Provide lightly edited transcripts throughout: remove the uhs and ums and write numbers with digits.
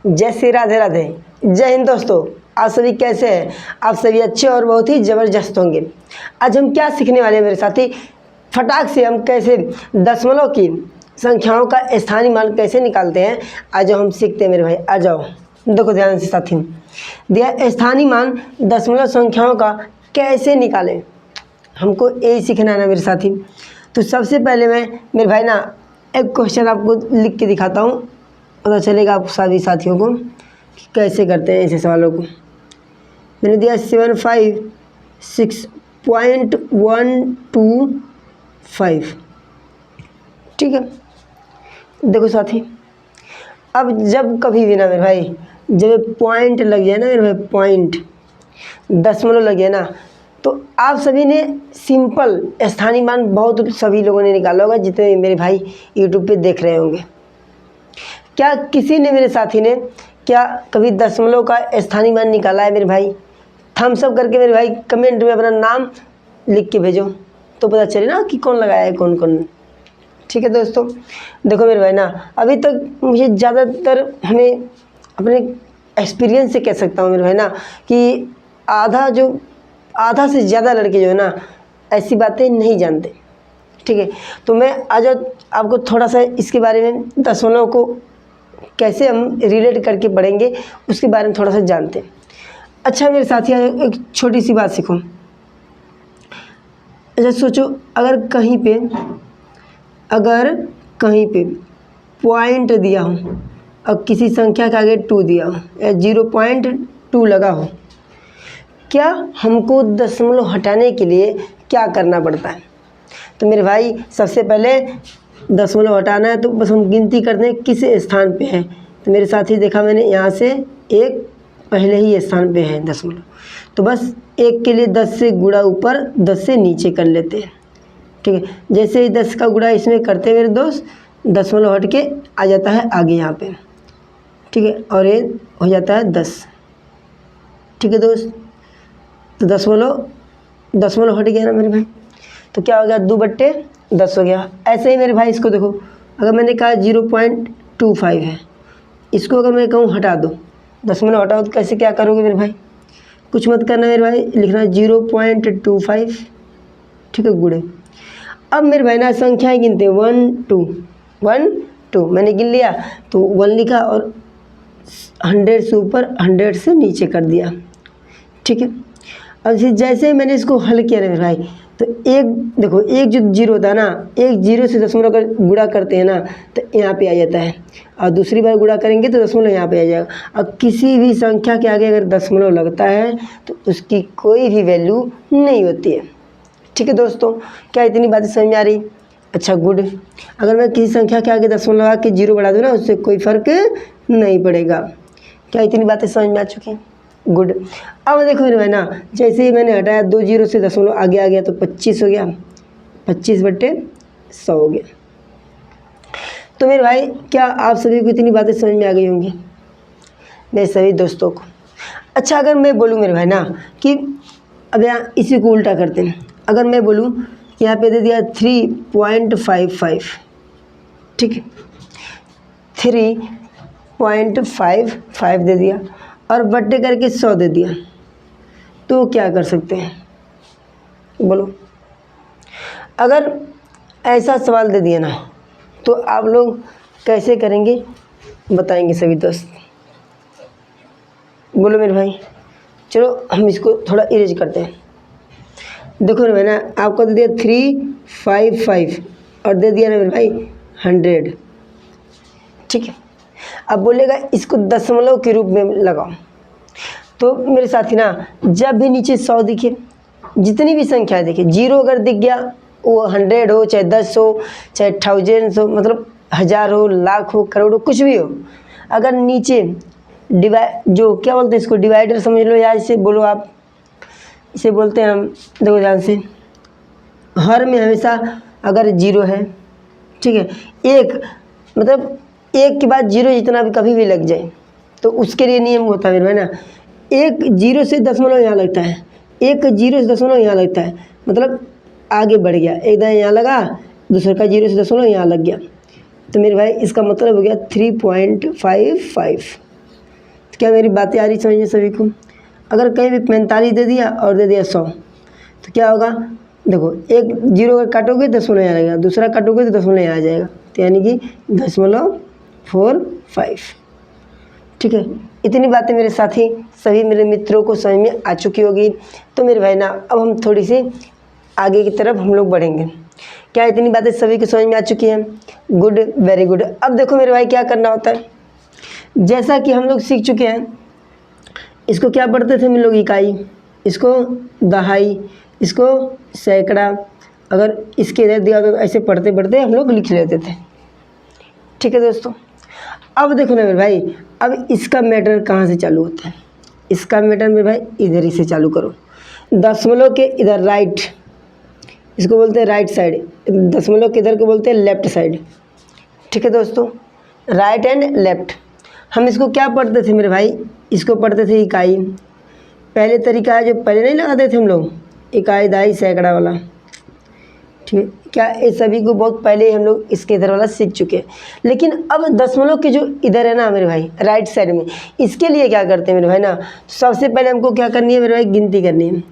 जय श्री राधे राधे। जय हिंद दोस्तों, आप सभी कैसे हैं? आप सभी अच्छे और बहुत ही ज़बरदस्त होंगे। आज हम क्या सीखने वाले हैं मेरे साथी? फटाक से हम कैसे दशमलव की संख्याओं का स्थानीय मान कैसे निकालते हैं, आज हम सीखते हैं मेरे भाई। आ जाओ, देखो ध्यान से साथी, दिया स्थानीय मान दशमलव संख्याओं का कैसे निकालें, हमको यही सीखना है ना मेरे साथी। तो सबसे पहले मैं मेरे भाई ना एक क्वेश्चन आपको लिख के दिखाता हूँ, पता चलेगा आप सभी साथियों को कि कैसे करते हैं ऐसे सवालों को। मैंने दिया 756.125, ठीक है। देखो साथी, अब जब कभी भी ना मेरे भाई, जब पॉइंट लग जाए ना मेरे भाई, पॉइंट दशमलव लग जाए ना, तो आप सभी ने सिंपल स्थानीय मान बहुत सभी लोगों ने निकाला होगा, जितने मेरे भाई यूट्यूब पे देख रहे होंगे। क्या किसी ने, मेरे साथी ने, क्या कभी दशमलव का स्थानीय मान निकाला है मेरे भाई? थम्स अप करके मेरे भाई कमेंट में अपना नाम लिख के भेजो, तो पता चले ना कि कौन लगाया है, कौन कौन। ठीक है दोस्तों, देखो मेरे भाई ना, अभी तक मुझे ज़्यादातर, हमें अपने एक्सपीरियंस से कह सकता हूँ मेरे भाई ना, कि आधा से ज़्यादा लड़के जो है ना ऐसी बातें नहीं जानते। ठीक है, तो मैं आज आपको थोड़ा सा इसके बारे में, दशमलव को कैसे हम रिलेट करके पढ़ेंगे उसके बारे में थोड़ा सा जानते हैं। अच्छा मेरे साथी, एक छोटी सी बात सीखो। अच्छा सोचो, अगर कहीं पे पॉइंट दिया हो और किसी संख्या के आगे 2 दिया हो या 0.2 लगा हो, क्या हमको दशमलव हटाने के लिए क्या करना पड़ता है? तो मेरे भाई सबसे पहले दशमलव हटाना है तो बस हम गिनती करते हैं किस स्थान पे है। तो मेरे साथी देखा मैंने, यहाँ से एक पहले ही स्थान पे है दशमलव, तो बस एक के लिए 10 से गुणा ऊपर 10 से नीचे कर लेते हैं। ठीक है, जैसे ही 10 का गुणा इसमें करते हैं मेरे दोस्त, दशमलव हट के आ जाता है आगे यहाँ पे। ठीक है, और ये हो जाता है 10। ठीक है दोस्त, तो दशमलव हट गया ना मेरे भाई, तो क्या हो गया, 2/10 हो गया। ऐसे ही मेरे भाई इसको देखो, अगर मैंने कहा 0.25 है, इसको अगर मैं कहूँ हटा दो, दशमलव हटाओ, तो कैसे क्या करोगे मेरे भाई? कुछ मत करना मेरे भाई, लिखना 0.25। ठीक है, गुणे। अब मेरे भाई ना संख्याएं गिनते हैं, 1 2 मैंने गिन लिया तो 1 लिखा और 100 से ऊपर 100 से नीचे कर दिया। ठीक है, अब जैसे ही मैंने इसको हल किया ना मेरे भाई, तो एक देखो, एक जो जीरो होता है ना, एक जीरो से दशमलव अगर गुणा करते हैं ना तो यहाँ पे आ जाता है, और दूसरी बार गुणा करेंगे तो दशमलव यहाँ पे आ जाएगा। अब किसी भी संख्या के आगे अगर दशमलव लगता है तो उसकी कोई भी वैल्यू नहीं होती है। ठीक है दोस्तों, क्या इतनी बातें समझ में आ रही? अच्छा गुड। अगर मैं किसी संख्या के आगे दशमलव लगा के 0 बढ़ा दूँ ना, उससे कोई फ़र्क नहीं पड़ेगा। क्या इतनी बातें समझ में आ चुकी? गुड। अब देखो मेरे भाई ना, जैसे ही मैंने हटाया 2 0 से दशमलव आगे आ गया तो 25 हो गया, 25/100 हो गया। तो मेरे भाई, क्या आप सभी को इतनी बातें समझ में आ गई होंगी, मेरे सभी दोस्तों को? अच्छा, अगर मैं बोलूँ मेरे भाई ना कि अब यहाँ इसी को उल्टा करते हैं, अगर मैं बोलूँ यहाँ पे दे दिया 3.55, ठीक है, 3.55 दे दिया और बट्टे करके 100 दे दिया, तो क्या कर सकते हैं बोलो? अगर ऐसा सवाल दे दिया ना तो आप लोग कैसे करेंगे बताएंगे सभी दोस्त, बोलो मेरे भाई। चलो हम इसको थोड़ा इरेज करते हैं। देखो ना मैंने आपको दे दिया 355 और दे दिया ना मेरे भाई 100। ठीक है, अब बोलेगा इसको दशमलव के रूप में लगाओ। तो मेरे साथी ना, जब भी नीचे 100 दिखे, जितनी भी संख्या दिखे, 0 अगर दिख गया, वो 100 हो, चाहे 10 हो, चाहे 1000 हो, मतलब 1000 हो, लाख हो, करोड़ हो, कुछ भी हो, अगर नीचे जो क्या बोलते हैं इसको, डिवाइडर समझ लो, या इसे बोलो आप, इसे बोलते हैं हम, देखो ध्यान से, हर में हमेशा अगर 0 है, ठीक है, एक मतलब एक के बाद 0 जितना भी कभी भी लग जाए तो उसके लिए नियम होता है मेरे भाई ना, एक 0 से दशमलव यहाँ लगता है, एक 0 से दशमलव यहाँ लगता है, मतलब आगे बढ़ गया, एक दाएँ यहाँ लगा, दूसरा का 0 से दशमलव यहाँ लग गया, तो मेरे भाई इसका मतलब हो गया 3.55। क्या मेरी बातें आ रही समझ में सभी को? अगर कहीं भी 45 दे दिया और दे दिया 100 तो क्या होगा? देखो, एक जीरो अगर काटोगे 10 यहाँ लगेगा, दूसरा काटोगे तो 10 यहाँ आ जाएगा, तो यानी कि 0.45। ठीक है, इतनी बातें मेरे साथी सभी मेरे मित्रों को समझ में आ चुकी होगी। तो मेरे भाई ना, अब हम थोड़ी सी आगे की तरफ हम लोग बढ़ेंगे। क्या इतनी बातें सभी को समझ में आ चुकी हैं? Good, very good. अब देखो मेरे भाई, क्या करना होता है, जैसा कि हम लोग सीख चुके हैं, इसको क्या पढ़ते थे हम लोग? इकाई, इसको दहाई, इसको सैकड़ा। अगर इसके इधर दिया तो ऐसे पढ़ते पढ़ते हम लोग लिख लेते थे। ठीक है दोस्तों, अब देखो ना मेरे भाई, अब इसका मैटर कहाँ से चालू होता है? इसका मैटर मेरे भाई इधर ही से चालू करो। दशमलव के इधर राइट, इसको बोलते हैं राइट साइड, दशमलव के इधर को बोलते हैं लेफ्ट साइड। ठीक है दोस्तों, राइट एंड लेफ्ट। हम इसको क्या पढ़ते थे मेरे भाई? इसको पढ़ते थे इकाई। पहले तरीका है जो पहले नहीं लगाते थे हम लोग, इकाई, दहाई, सैकड़ा वाला। ठीक है, क्या ये सभी को बहुत पहले ही हम लोग इसके इधर वाला सीख चुके हैं। लेकिन अब दशमलव के जो इधर है ना मेरे भाई, राइट साइड में, इसके लिए क्या करते हैं मेरे भाई ना, सबसे पहले हमको क्या करनी है मेरे भाई? गिनती करनी है।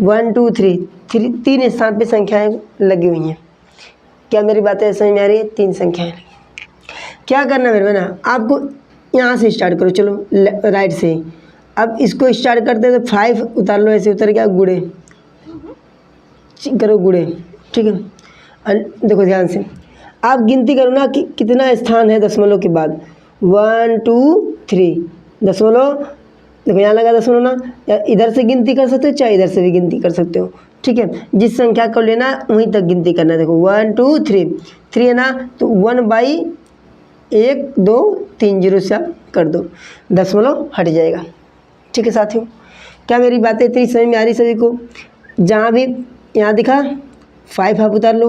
1 2 3, 3 स्थान पे संख्याएं लगी हुई हैं। क्या मेरी बातें समझ में आ रही है? 3 संख्याएं। क्या करना है मेरे भाई ना, आपको यहाँ से स्टार्ट करो, चलो राइट से। अब इसको स्टार्ट करते हैं तो 5 उतार लो, ऐसे उतर गया, गुड़े करो, गुड़े। ठीक है, और देखो ध्यान से, आप गिनती करो ना कि कितना स्थान है दशमलव के बाद। 1 2 3 दशमलव, देखो यहाँ लगा दशमलव ना, या इधर से गिनती कर सकते हो, चाहे इधर से भी गिनती कर सकते हो। ठीक है, जिस संख्या को लेना वहीं तक गिनती करना है। देखो 1 2 3 है ना, तो 1/1 2 3 जीरो से आप कर दो, दशमलव हट जाएगा। ठीक है साथियों, क्या मेरी बातें इतनी समझ में आ रही सभी को? जहाँ भी यहाँ दिखा 5 आप उतार लो,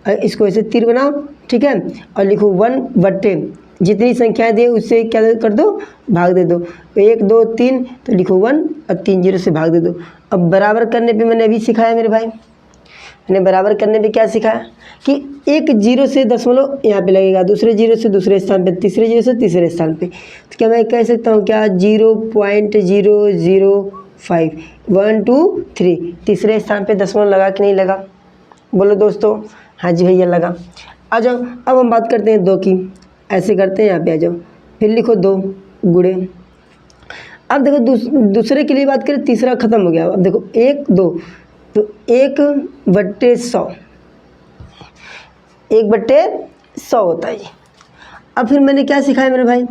और इसको ऐसे तीर बनाओ। ठीक है, और लिखो 1/, जितनी संख्याएं दी उससे क्या कर दो? भाग दे दो। 1 2 3 तो लिखो 1 और 3 जीरो से भाग दे दो। अब बराबर करने पे मैंने अभी सिखाया मेरे भाई, मैंने बराबर करने पे क्या सिखाया कि एक जीरो से दशमलव यहाँ पे लगेगा, दूसरे जीरो से दूसरे स्थान पे, तीसरे जीरो से तीसरे स्थान पे। तो क्या मैं कह सकता हूँ क्या? 0.005 1 2 3 तीसरे स्थान पे दशमलव लगा कि नहीं लगा? बोलो दोस्तों। हाँ जी भैया, लगा। आ जाओ, अब हम बात करते हैं 2 की। ऐसे करते हैं, यहाँ पे आ जाओ, फिर लिखो 2 गुड़े। अब देखो दूसरे के लिए बात करें, तीसरा खत्म हो गया। अब देखो 1 2, तो 1/100, 1/100 होता है ये। अब फिर मैंने क्या सिखाया मेरे भाई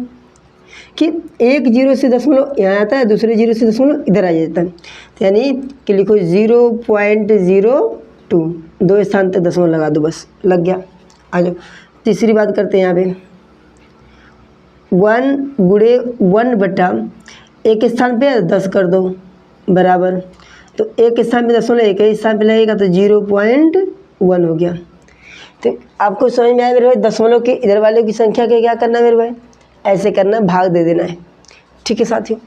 कि एक जीरो से दशमलव यहाँ आता है, दूसरे जीरो से दशमलव इधर आ जाता है, तो यानी कि लिखो 0.02, 2 स्थान तक दशमलव लगा दो, बस लग गया। आ जाओ, तीसरी बात करते हैं। यहाँ पे 1 गुड़े 1/, एक स्थान पे 10 कर दो बराबर, तो एक स्थान पे दशमलव एक ही स्थान पे लगेगा, तो 0.1 हो गया। तो आपको समझ में आया मेरे भाई, दशमलव के इधर वाले की संख्या के क्या करना है मेरे भाई? ऐसे करना, भाग दे देना है। ठीक है साथियों,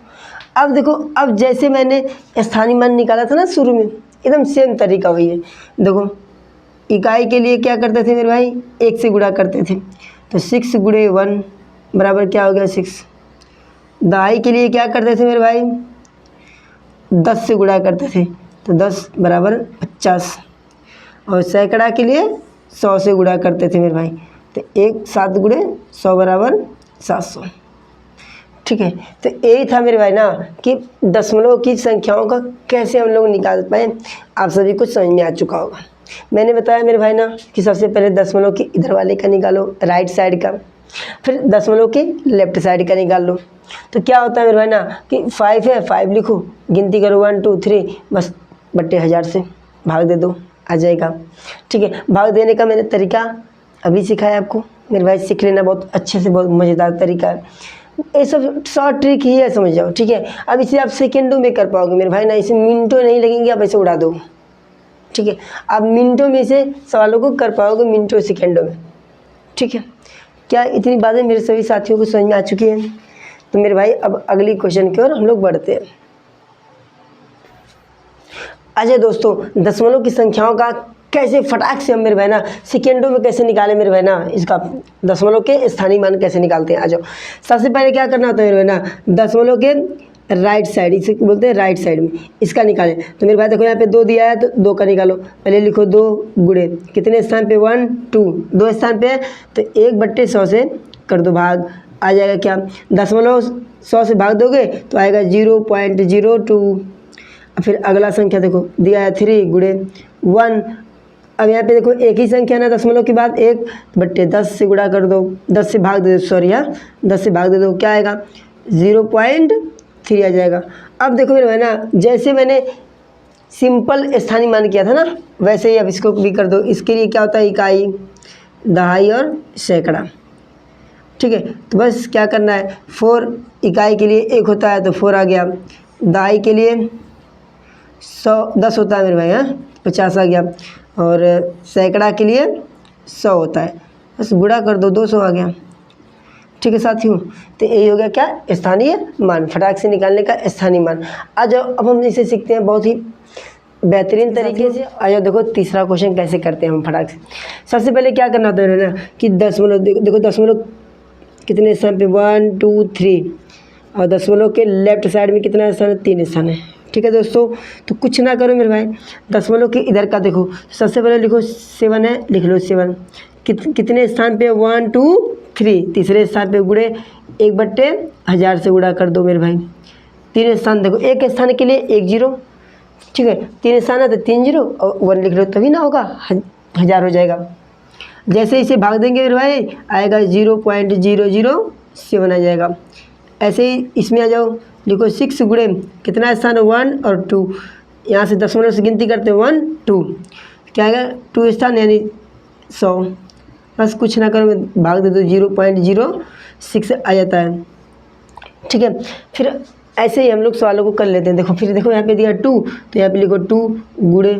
अब देखो, अब जैसे मैंने स्थानीय मान निकाला था ना शुरू में, एकदम सेम तरीका वही है। देखो, इकाई के लिए क्या करते थे मेरे भाई? 1 से गुणा करते थे, तो 6 गुणे 1 बराबर क्या हो गया? 6। दहाई के लिए क्या करते थे मेरे भाई? 10 से गुणा करते थे, तो 10 बराबर 50। और सैकड़ा के लिए 100 से गुणा करते थे मेरे भाई, तो 1 7 गुणे 100 बराबर 700। ठीक है, तो यही था मेरे भाई ना कि दशमलव की संख्याओं का कैसे हम लोग निकाल पाए। आप सभी को समझ में आ चुका होगा। मैंने बताया मेरे भाई ना कि सबसे पहले दशमलव के इधर वाले का निकालो, राइट साइड का, फिर दशमलव के लेफ्ट साइड का निकाल लो। तो क्या होता है मेरे भाई ना कि 5 है, 5 लिखो, गिनती करो 1 2 3, बस बट्टे 1000 से भाग दे दो, आ जाएगा। ठीक है, भाग देने का मैंने तरीका अभी सिखाया आपको मेरे भाई, सीख लेना, बहुत अच्छे से, बहुत मज़ेदार तरीका है। ये सब शॉर्ट ट्रिक ही है, समझ जाओ। ठीक है, अब इसे आप सेकेंडों में कर पाओगे मेरे भाई ना, इसे मिनटों नहीं लगेंगे, आप ऐसे उड़ा दो। ठीक है, आप मिनटों में से सवालों को कर पाओगे, मिनटों सेकेंडों में। ठीक है, क्या इतनी बातें मेरे सभी साथियों को समझ में आ चुकी हैं? तो मेरे भाई अब अगली क्वेश्चन की ओर हम लोग बढ़ते हैं। अच्छा दोस्तों, दशमलव की संख्याओं का कैसे फटाक से हम मेरे भाई ना सेकेंडों में कैसे निकाले मेरे भाई ना, इसका दशमलव के स्थानीय मान कैसे निकालते हैं। आ जाओ, सबसे पहले क्या करना होता है मेरे भाई ना, दशमलव के राइट साइड, इसे बोलते हैं राइट साइड में, इसका निकालें। तो मेरे भाई देखो यहाँ पे 2 दिया है तो 2 का निकालो। पहले लिखो 2 गुणे कितने स्थान पे 1 2, 2 स्थान पे है तो 1/100 से कर दो भाग, आ जाएगा क्या, दशमलव 100 से भाग दोगे तो आएगा 0.02। फिर अगला संख्या देखो दिया है 3 गुणे 1। अब यहाँ पे देखो एक ही संख्या ना दशमलव के बाद 1/10 से गुणा कर दो, 10 से भाग दे दो, सॉरी हाँ 10 से भाग दे दो, क्या आएगा 0.3 आ जाएगा। अब देखो मेरे भाई ना जैसे मैंने सिंपल स्थानीय मान किया था ना वैसे ही अब इसको भी कर दो। इसके लिए क्या होता है, इकाई, दहाई और सैकड़ा, ठीक है। तो बस क्या करना है, 4 इकाई के लिए 1 होता है तो 4 आ गया, दहाई के लिए 10 होता है मेरे भाई, हाँ 50 आ गया, और सैकड़ा के लिए 100 होता है, बस गुणा कर दो 200 आ गया, ठीक है साथियों। तो यही हो गया क्या, स्थानीय मान, फटाक से निकालने का स्थानीय मान। आ जाओ अब हम इसे सीखते हैं बहुत ही बेहतरीन तरीके से। आ जाओ देखो तीसरा क्वेश्चन कैसे करते हैं हम फटाक से। सबसे पहले क्या करना होता है ना कि दशमलव, देखो दशमलव कितने स्थान पे 1 2 3, और दशमलव के लेफ्ट साइड में कितना स्थान है, 3 स्थान है, ठीक है दोस्तों। तो कुछ ना करो मेरे भाई, दशमलव के इधर का देखो, सबसे पहले लिखो 7 है, लिख लो 7, कितने स्थान पे 1 2 3, तीसरे स्थान पे गुणे 1/1000 से गुणा कर दो मेरे भाई। 3 स्थान देखो, एक स्थान के लिए 1 0, ठीक है, 3 स्थान है तो 3 0 और 1 लिख लो तभी ना होगा, 1000 हो जाएगा। जैसे इसे भाग देंगे मेरे भाई आएगा 0.007 आ जाएगा। ऐसे ही इसमें आ जाओ, लिखो 6 गुणे कितना स्थान है 1 और 2, यहाँ से दशमलव से गिनती करते हैं 1 2, क्या आएगा 2 स्थान यानी 100, बस कुछ ना करो भाग दे दो 0.06 आ जाता है, ठीक है। फिर ऐसे ही हम लोग सवालों को कर लेते हैं। देखो फिर देखो यहाँ पे दिया 2 तो यहाँ पे लिखो 2 गुणे,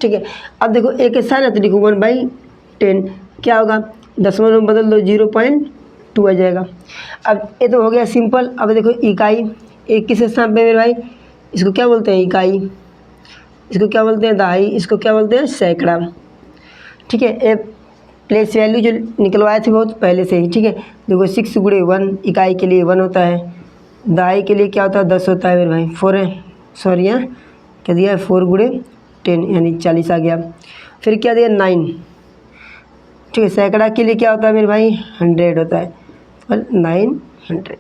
ठीक है। अब देखो एक स्थान है तो लिखो 1/10, क्या होगा दशमलव में बदल दो 0.2 आ जाएगा। अब ये तो हो गया सिंपल। अब देखो इकाई, एक किस स्थान पे मेरे भाई, इसको क्या बोलते हैं इकाई, इसको क्या बोलते हैं दहाई, इसको क्या बोलते हैं सैकड़ा, ठीक है। ये प्लेस वैल्यू जो निकलवाए थे बहुत पहले से ही, ठीक है। देखो 6 गुणे 1, इकाई के लिए 1 होता है, दहाई के लिए क्या होता है 10 होता है मेरे भाई, 4 है, सॉरी यहाँ क्या दिया है 4 गुणे 10 यानी 40 आ गया। फिर क्या दिया 9, ठीक है। सैकड़ा के लिए क्या होता है मेरे भाई 100 होता है, और 900,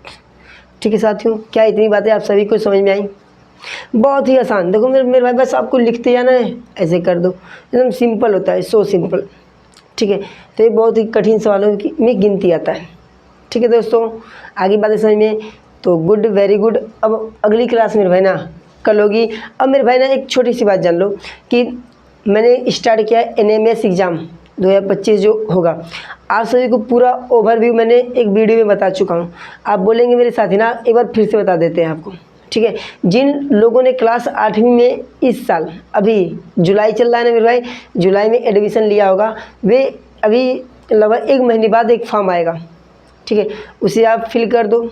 ठीक है साथियों। क्या इतनी बातें आप सभी को समझ में आई, बहुत ही आसान। देखो मेरे भाई बस आपको लिखते जाना है, ऐसे कर दो, एकदम सिंपल होता है, सो सिंपल, ठीक है। तो ये बहुत ही कठिन सवालों की में गिनती आता है, ठीक है दोस्तों। आगे बातें समझ में तो गुड, वेरी गुड। अब अगली क्लास मेरे भाई ना कल होगी। अब मेरे भाई ना एक छोटी सी बात जान लो कि मैंने स्टार्ट किया है NMS एग्ज़ाम 2025 जो होगा, आप सभी को पूरा ओवरव्यू मैंने एक वीडियो में बता चुका हूँ। आप बोलेंगे मेरे साथी ना एक बार फिर से बता देते हैं आपको, ठीक है। जिन लोगों ने क्लास 8वीं में इस साल, अभी जुलाई चल रहा है ना मेरे भाई, जुलाई में एडमिशन लिया होगा, वे अभी लगभग 1 महीने बाद एक फॉर्म आएगा, ठीक है, उसे आप फिल कर दो,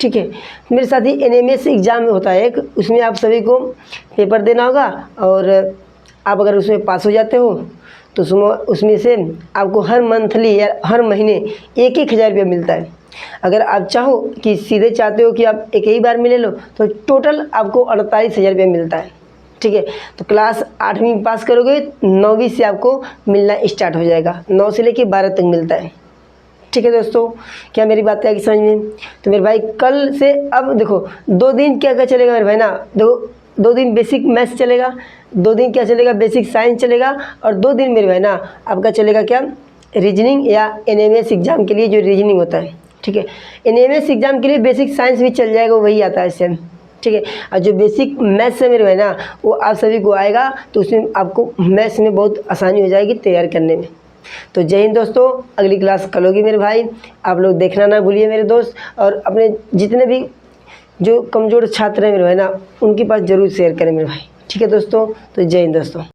ठीक है। मेरे साथ ही NMS एग्ज़ाम में होता है एक, उसमें आप सभी को पेपर देना होगा, और आप अगर उसमें पास हो जाते हो तो उसमें से आपको हर मंथली या हर महीने 1,000 रुपया मिलता है। अगर आप चाहो कि सीधे चाहते हो कि आप एक ही बार में ले लो तो टोटल आपको 48,000 रुपया मिलता है, ठीक है। तो क्लास 8वीं पास करोगे 9वीं से आपको मिलना स्टार्ट हो जाएगा, 9 से लेकर 12 तक मिलता है, ठीक है दोस्तों। क्या मेरी बात है समझ में? तो मेरे भाई कल से अब देखो 2 दिन क्या क्या चलेगा मेरे भाई ना, देखो 2 दिन बेसिक मैथ्स चलेगा, 2 दिन क्या चलेगा बेसिक साइंस चलेगा, और 2 दिन मेरे भाई ना आपका चलेगा क्या रीजनिंग या NMS एग्ज़ाम के लिए जो रीजनिंग होता है, ठीक है। NMS एग्ज़ाम के लिए बेसिक साइंस भी चल जाएगा, वही आता है सेम, ठीक है। और जो बेसिक मैथ्स है मेरे भाई ना वो आप सभी को आएगा, तो उसमें आपको मैथ्स में बहुत आसानी हो जाएगी तैयार करने में। तो जय हिंद दोस्तों, अगली क्लास कल होगी मेरे भाई, आप लोग देखना ना भूलिए मेरे दोस्त, और अपने जितने भी जो कमज़ोर छात्र हैं मेरे भाई ना उनके पास ज़रूर शेयर करें मेरे भाई, ठीक है दोस्तों। तो जय हिंद दोस्तों।